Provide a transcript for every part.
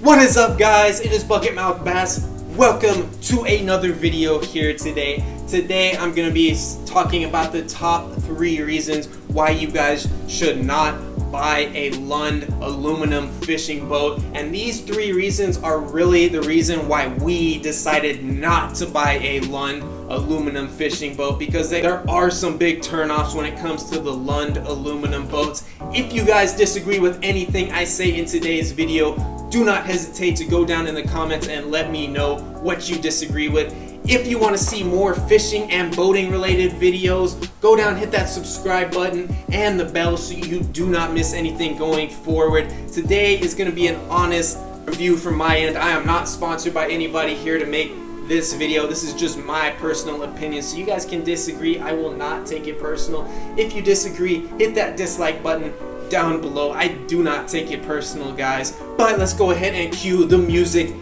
What is up, guys? It is Bucket Mouth Bass. Welcome to another video here today. Today I'm going to be talking about the top 3 reasons why you guys should not buy a Lund aluminum fishing boat. And these 3 reasons are really the reason why we decided not to buy a Lund aluminum fishing boat, because there are some big turnoffs when it comes to the Lund aluminum boats. If you guys disagree with anything I say in today's video, do not hesitate to go down in the comments and let me know what you disagree with. If you want to see more fishing and boating related videos, go down, hit that subscribe button and the bell so you do not miss anything going forward. Today is going to be an honest review from my end. I am not sponsored by anybody here to make this video. This is just my personal opinion, so you guys can disagree. I will not take it personal. If you disagree, hit that dislike button down below. I do not take it personal, guys. But let's go ahead and cue the music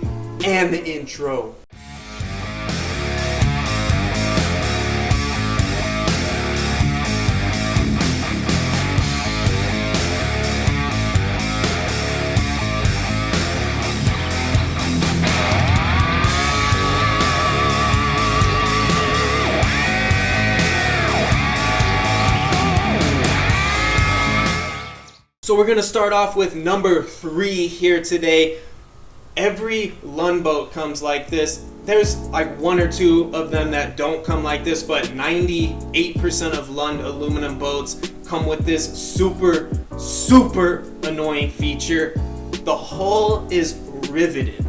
and the intro. So we're going to start off with number 3 here today. Every Lund boat comes like this. There's like 1 or 2 of them that don't come like this, but 98% of Lund aluminum boats come with this super annoying feature. The hull is riveted.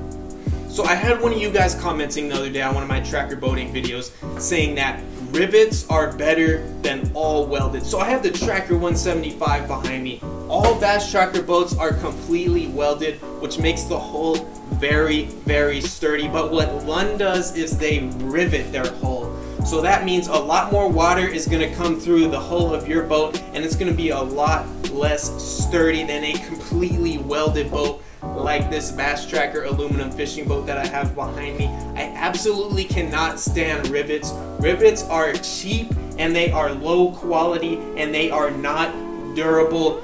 So I had one of you guys commenting the other day on one of my tracker boating videos saying that rivets are better than all welded. So I have the Tracker 175 behind me. All bass tracker boats are completely welded, which makes the hull very sturdy. But what Lund does is they rivet their hull. So that means a lot more water is going to come through the hull of your boat, and it's going to be a lot less sturdy than a completely welded boat like this Bass Tracker aluminum fishing boat that I have behind me. I absolutely cannot stand rivets. Rivets are cheap and they are low quality and they are not durable.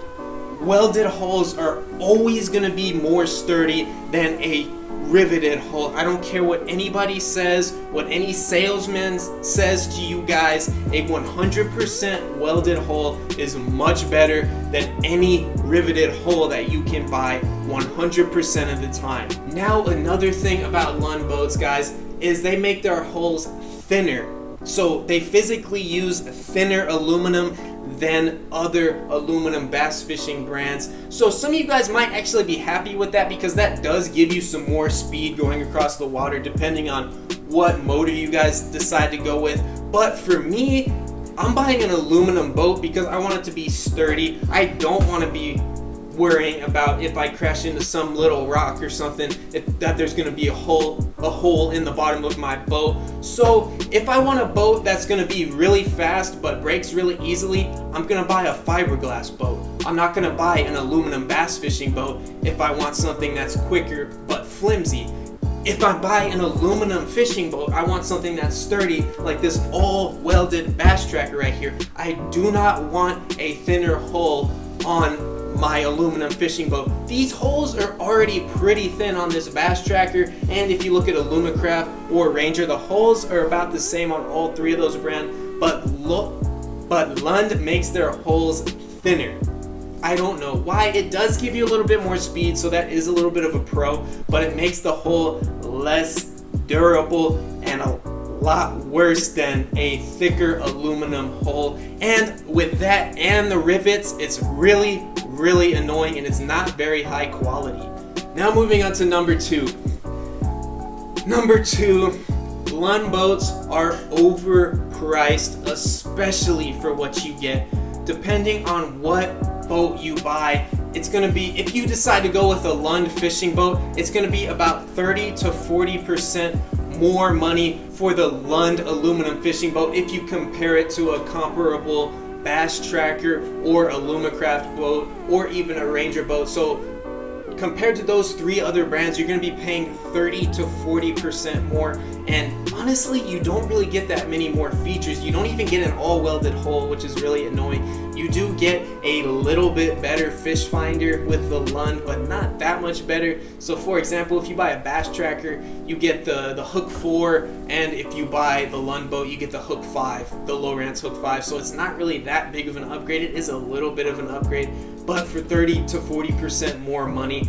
Welded hulls are always going to be more sturdy than a riveted hull. I don't care what anybody says, what any salesman says to you guys, a 100% welded hull is much better than any riveted hull that you can buy 100% of the time. Now, another thing about Lund boats, guys, is they make their hulls thinner. So they physically use thinner aluminum than other aluminum bass fishing brands. So some of you guys might actually be happy with that, because that does give you some more speed going across the water depending on what motor you guys decide to go with. But for me, I'm buying an aluminum boat because I want it to be sturdy. I don't want to be worrying about if I crash into some little rock or something, that there's going to be a hole in the bottom of my boat. So if I want a boat that's going to be really fast but breaks really easily, I'm going to buy a fiberglass boat. I'm not going to buy an aluminum bass fishing boat if I want something that's quicker but flimsy. If I buy an aluminum fishing boat, I want something that's sturdy, like this all welded Bass Tracker right here. I do not want a thinner hull on my aluminum fishing boat. These hulls are already pretty thin on this Bass Tracker, and if you look at Alumacraft or Ranger, the hulls are about the same on all 3 of those brands, but Lund makes their hulls thinner. I don't know why. It does give you a little bit more speed, so that is a little bit of a pro, but it makes the hull less durable and a lot worse than a thicker aluminum hull. And with that and the rivets, it's really annoying and it's not very high quality. Now moving on to number 2. Number 2, Lund boats are overpriced, especially for what you get. Depending on what boat you buy, it's going to be, if you decide to go with a Lund fishing boat, it's going to be about 30 to 40% more money for the Lund aluminum fishing boat if you compare it to a comparable Bass Tracker or Alumacraft boat or even a Ranger boat. So compared to those 3 other brands, you're going to be paying 30 to 40% more. and honestly you don't really get that many more features. You don't even get an all welded hull, which is really annoying. You do get a little bit better fish finder with the Lund, but not that much better. So for example, if you buy a bass tracker, you get the hook 4, and if you buy the Lund boat, you get the hook 5, the Lowrance hook 5. So it's not really that big of an upgrade. It is a little bit of an upgrade, but for 30 to 40% more money,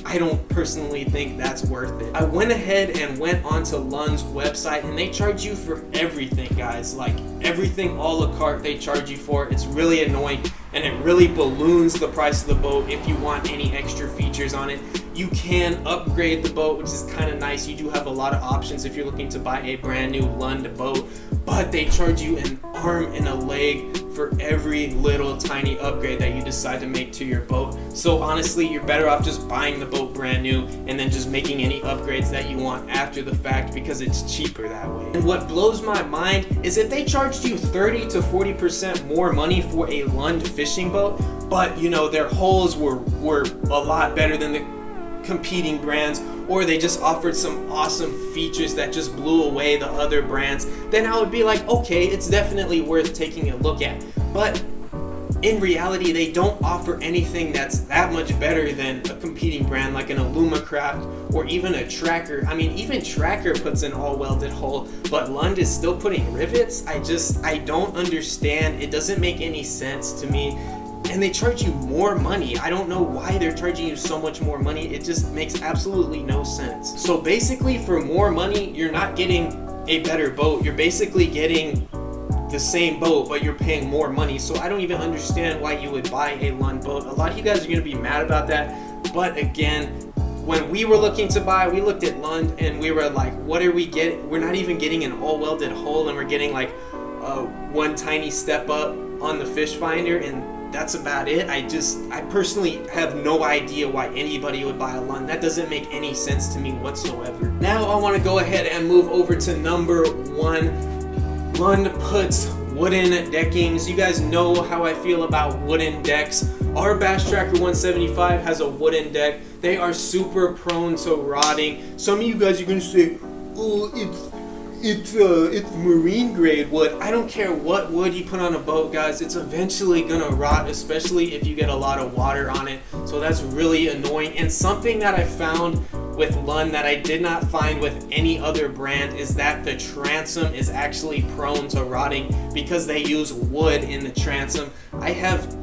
I don't personally think that's worth it. I went ahead and went onto Lund's website, and they charge you for everything, guys. Like everything a la carte they charge you for. It's really annoying, and it really balloons the price of the boat if you want any extra features on it. You can upgrade the boat, which is kind of nice. You do have a lot of options if you're looking to buy a brand new Lund boat, but they charge you an arm and a leg for every little tiny upgrade that you decide to make to your boat. So honestly, you're better off just buying the boat brand new and then just making any upgrades that you want after the fact, because it's cheaper that way. And what blows my mind is that they charged you 30 to 40% more money for a Lund fishing boat, but you know, their hulls were a lot better than the competing brands, or they just offered some awesome features that just blew away the other brands, then I would be like, okay, it's definitely worth taking a look at. But in reality, they don't offer anything that's that much better than a competing brand like an Alumacraft or even a Tracker. I mean, even Tracker puts an all welded hull, but Lund is still putting rivets. I don't understand. It doesn't make any sense to me. And they charge you more money. I don't know why they're charging you so much more money. It just makes absolutely no sense. So basically, for more money, you're not getting a better boat. You're basically getting the same boat, but you're paying more money. So I don't even understand why you would buy a Lund boat. A lot of you guys are going to be mad about that. But again, when we were looking to buy, we looked at Lund and we were like, what are we getting? We're not even getting an all welded hull, and we're getting like one tiny step up on the fish finder, and that's about it. I personally have no idea why anybody would buy a Lund. That doesn't make any sense to me whatsoever. Now I want to go ahead and move over to number 1. Lund puts wooden deckings. You guys know how I feel about wooden decks. Our Bass Tracker 175 has a wooden deck. They are super prone to rotting. Some of you guys are going to say, oh, it's marine grade wood. I don't care what wood you put on a boat, guys. It's eventually gonna rot, especially if you get a lot of water on it. So that's really annoying. And something that I found with Lund that I did not find with any other brand is that the transom is actually prone to rotting because they use wood in the transom. I have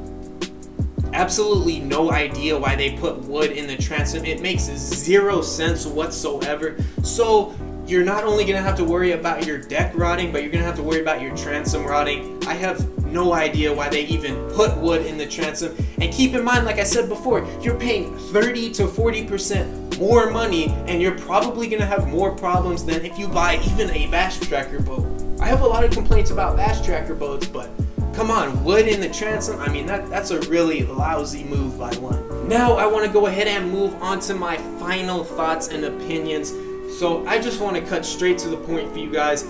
absolutely no idea why they put wood in the transom. It makes zero sense whatsoever. So you're not only going to have to worry about your deck rotting, but you're going to have to worry about your transom rotting. I have no idea why they even put wood in the transom. And keep in mind, like I said before, you're paying 30 to 40% more money, and you're probably going to have more problems than if you buy even a Bass Tracker boat. I have a lot of complaints about Bass Tracker boats, but come on, wood in the transom? I mean, that's a really lousy move by Lund. Now I want to go ahead and move on to my final thoughts and opinions. So I just want to cut straight to the point for you guys.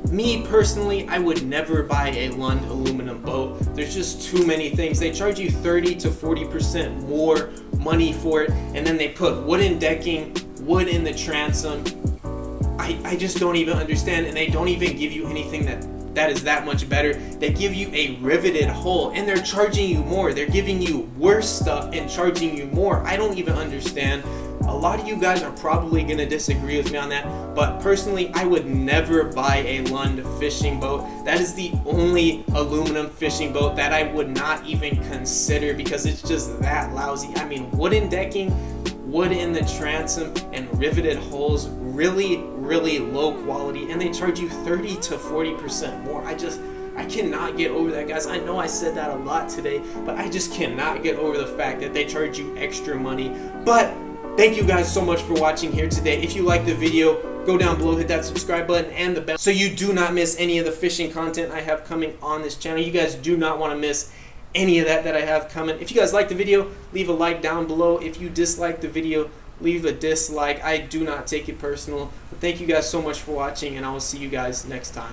Me personally, I would never buy a Lund aluminum boat. There's just too many things. They charge you 30 to 40% more money for it, and then they put wooden decking, wood in the transom. I just don't even understand, and they don't even give you anything that is that much better. They give you a riveted hull, and they're charging you more. They're giving you worse stuff and charging you more. I don't even understand. A lot of you guys are probably going to disagree with me on that, but personally, I would never buy a Lund fishing boat. That is the only aluminum fishing boat that I would not even consider because it's just that lousy. I mean, wooden decking, wood in the transom, and riveted hulls, really, really low quality, and they charge you 30 to 40% more. I cannot get over that, guys. I know I said that a lot today, but I just cannot get over the fact that they charge you extra money. But thank you guys so much for watching here today. If you like the video, go down below, hit that subscribe button and the bell so you do not miss any of the fishing content I have coming on this channel. You guys do not want to miss any of that I have coming. If you guys like the video, leave a like down below. If you dislike the video, leave a dislike. I do not take it personal. But thank you guys so much for watching, and I will see you guys next time.